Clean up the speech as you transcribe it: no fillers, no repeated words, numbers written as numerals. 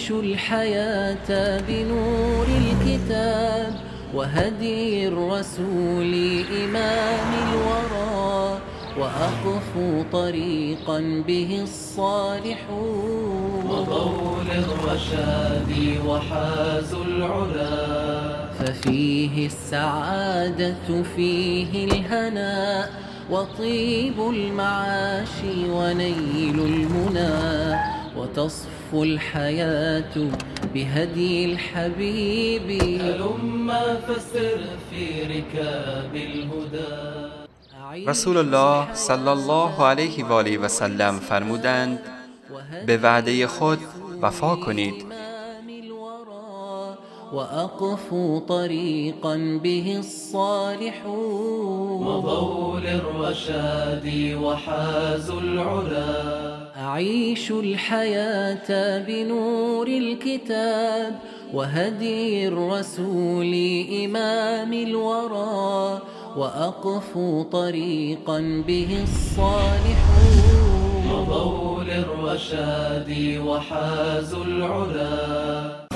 أعيش الحياة بنور الكتاب وهدي الرسول إمام الورى، وأقفو طريقا به الصالحون وضوء للرشاد وحازوا العلا. ففيه السعادة فيه الهناء وطيب المعاش ونيل المنى، وتصفو الحياة بهدي الحبيب. هلما فسر في ركاب الهدى. رسول الله صلی الله علیه و آله و سلم فرمودند به وعده خود وفا کنید. وأقفو طريقا به الصالحون وضوء للرشاد وحازوا العلا. أعيش الحياة بنور الكتاب وهدي الرسول إمام الورى، وأقفو طريقا به الصالحون وضوء للرشاد وحازوا العلا.